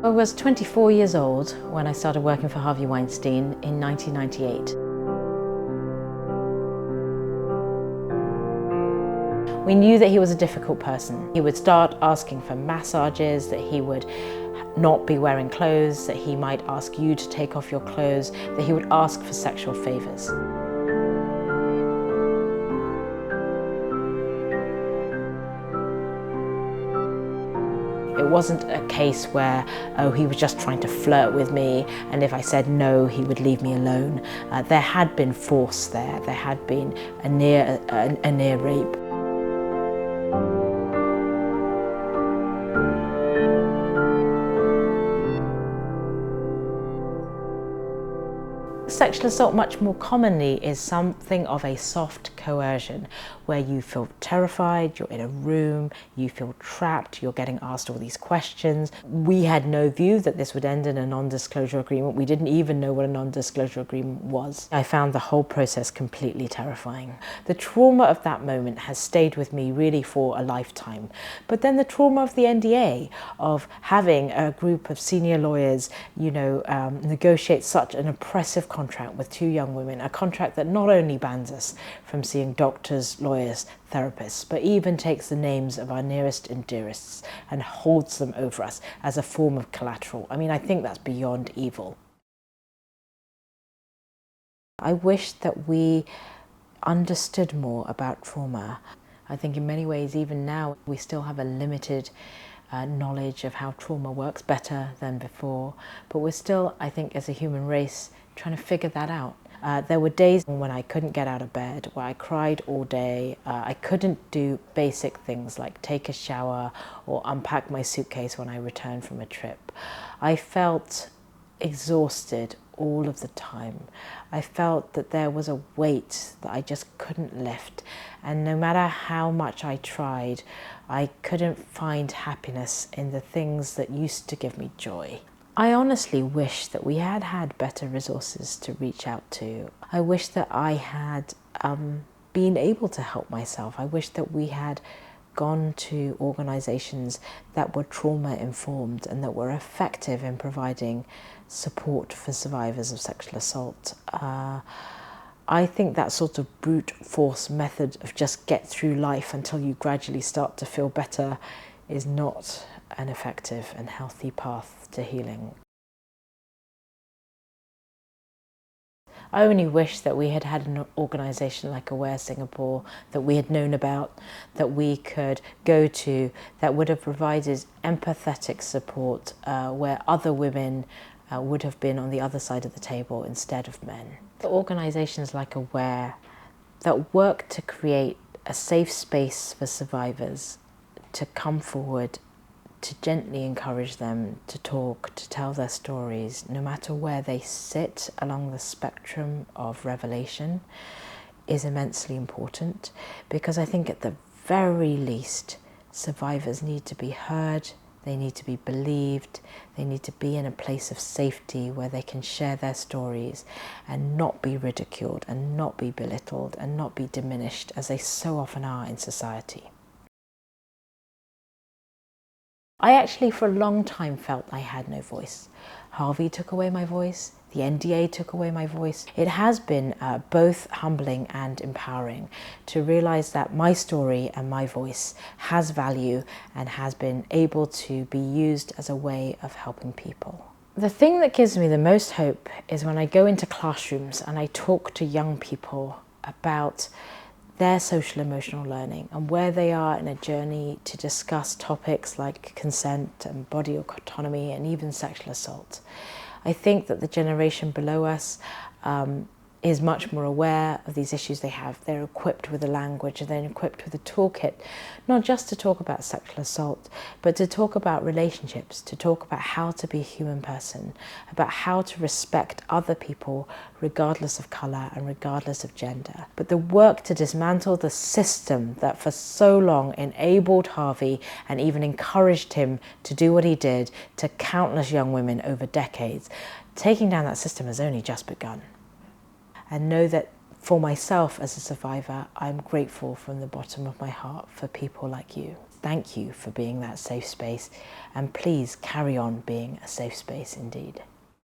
I was 24 years old when I started working for Harvey Weinstein in 1998. We knew that he was a difficult person. He would start asking for massages, that he would not be wearing clothes, that he might ask you to take off your clothes, that he would ask for sexual favors. It wasn't a case where, oh, he was just trying to flirt with me, and if I said no, he would leave me alone. There had been force there. There had been a near rape. Sexual assault much more commonly is something of a soft coercion where you feel terrified, you're in a room, you feel trapped, you're getting asked all these questions. We had no view that this would end in a non-disclosure agreement. We didn't even know what a non-disclosure agreement was. I found the whole process completely terrifying. The trauma of that moment has stayed with me really for a lifetime. But then the trauma of the NDA, of having a group of senior lawyers, negotiate such an oppressive contract with two young women, a contract that not only bans us from seeing doctors, lawyers, therapists, but even takes the names of our nearest and dearests and holds them over us as a form of collateral. I mean, I think that's beyond evil. I wish that we understood more about trauma. I think in many ways, even now, we still have a limited knowledge of how trauma works, better than before, but we're still, I think, as a human race, trying to figure that out. There were days when I couldn't get out of bed, where I cried all day. I couldn't do basic things like take a shower or unpack my suitcase when I returned from a trip. I felt exhausted all of the time. I felt that there was a weight that I just couldn't lift, and no matter how much I tried, I couldn't find happiness in the things that used to give me joy. I honestly wish that we had had better resources to reach out to. I wish that I had been able to help myself. I wish that we had gone to organisations that were trauma-informed and that were effective in providing support for survivors of sexual assault. I think that sort of brute force method of just get through life until you gradually start to feel better is not an effective and healthy path to healing. I only wish that we had had an organisation like Aware Singapore that we had known about, that we could go to, that would have provided empathetic support where other women would have been on the other side of the table instead of men. The organisations like Aware that work to create a safe space for survivors to come forward, to gently encourage them to talk, to tell their stories, no matter where they sit along the spectrum of revelation, is immensely important, because I think at the very least, survivors need to be heard, they need to be believed, they need to be in a place of safety where they can share their stories and not be ridiculed and not be belittled and not be diminished as they so often are in society. I actually for a long time felt I had no voice. Harvey took away my voice, the NDA took away my voice. It has been both humbling and empowering to realise that my story and my voice has value and has been able to be used as a way of helping people. The thing that gives me the most hope is when I go into classrooms and I talk to young people about their social emotional learning and where they are in a journey to discuss topics like consent and body autonomy and even sexual assault. I think that the generation below us is much more aware of these issues they have. They're equipped with a language and they're equipped with a toolkit, not just to talk about sexual assault, but to talk about relationships, to talk about how to be a human person, about how to respect other people regardless of colour and regardless of gender. But the work to dismantle the system that for so long enabled Harvey and even encouraged him to do what he did to countless young women over decades, taking down that system has only just begun. And know that for myself as a survivor, I'm grateful from the bottom of my heart for people like you. thank you for being that safe space, and please carry on being a safe space indeed.